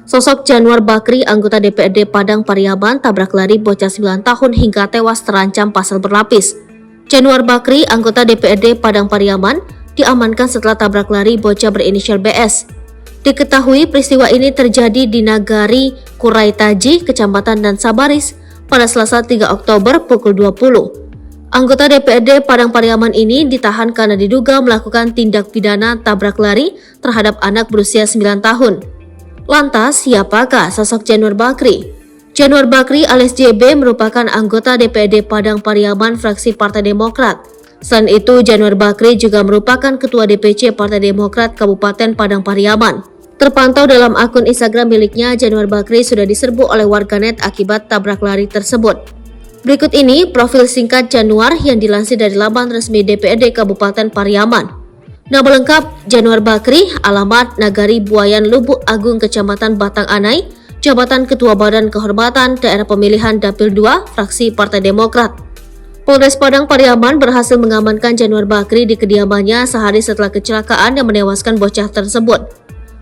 Sosok Januar Bakri, anggota DPRD Padang Pariaman, tabrak lari bocah 9 tahun hingga tewas terancam pasal berlapis. Januar Bakri, anggota DPRD Padang Pariaman, diamankan setelah tabrak lari bocah berinisial BS. Diketahui peristiwa ini terjadi di Nagari Kuraitaji, Kecamatan Dan Sabaris, pada Selasa 3 Oktober pukul 20. Anggota DPRD Padang Pariaman ini ditahan karena diduga melakukan tindak pidana tabrak lari terhadap anak berusia 9 tahun. Lantas, siapakah sosok Januar Bakri? Januar Bakri alias JB merupakan anggota DPRD Padang Pariaman fraksi Partai Demokrat. Selain itu, Januar Bakri juga merupakan Ketua DPC Partai Demokrat Kabupaten Padang Pariaman. Terpantau dalam akun Instagram miliknya, Januar Bakri sudah diserbu oleh warganet akibat tabrak lari tersebut. Berikut ini profil singkat Januar yang dilansir dari laman resmi DPRD Kabupaten Pariaman. Nama lengkap Januar Bakri, alamat Nagari Buayan Lubuk Agung, Kecamatan Batang Anai, jabatan Ketua Badan Kehormatan Daerah Pemilihan Dapil 2, fraksi Partai Demokrat. Polres Padang Pariaman berhasil mengamankan Januar Bakri di kediamannya sehari setelah kecelakaan yang menewaskan bocah tersebut.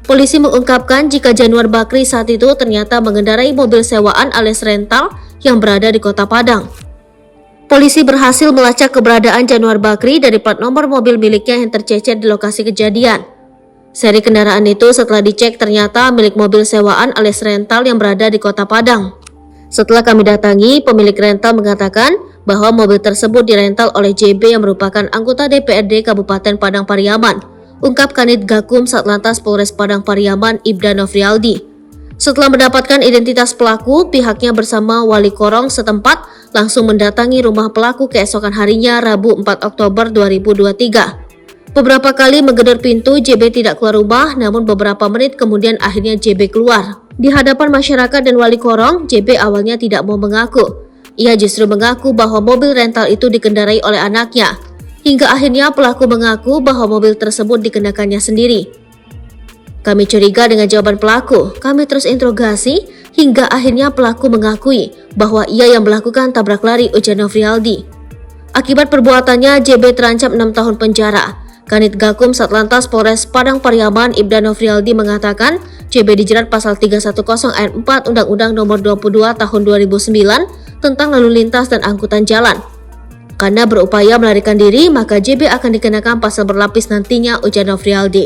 Polisi mengungkapkan jika Januar Bakri saat itu ternyata mengendarai mobil sewaan alias rental yang berada di Kota Padang. Polisi berhasil melacak keberadaan Januar Bakri dari plat nomor mobil miliknya yang tercecer di lokasi kejadian. Seri kendaraan itu setelah dicek ternyata milik mobil sewaan alias rental yang berada di Kota Padang. Setelah kami datangi, pemilik rental mengatakan bahwa mobil tersebut dirental oleh JB yang merupakan anggota DPRD Kabupaten Padang Pariaman, ungkap Kanit Gakum Satlantas Polres Padang Pariaman Ibda Nofrialdi. Setelah mendapatkan identitas pelaku, pihaknya bersama wali korong setempat langsung mendatangi rumah pelaku keesokan harinya Rabu 4 Oktober 2023. Beberapa kali menggedor pintu, JB tidak keluar rumah, namun beberapa menit kemudian akhirnya JB keluar. Di hadapan masyarakat dan wali korong, JB awalnya tidak mau mengaku. Ia justru mengaku bahwa mobil rental itu dikendarai oleh anaknya. Hingga akhirnya pelaku mengaku bahwa mobil tersebut dikenakannya sendiri. Kami curiga dengan jawaban pelaku. Kami terus interogasi hingga akhirnya pelaku mengakui bahwa ia yang melakukan tabrak lari, ujar Nofrialdi. Akibat perbuatannya, JB terancam 6 tahun penjara. Kanit Gakum Satlantas Polres Padang Pariaman Ibda Nofrialdi mengatakan JB dijerat pasal 310 ayat 4 Undang-Undang Nomor 22 Tahun 2009 tentang lalu lintas dan angkutan jalan. Karena berupaya melarikan diri, maka JB akan dikenakan pasal berlapis nantinya, ujar Nofrialdi.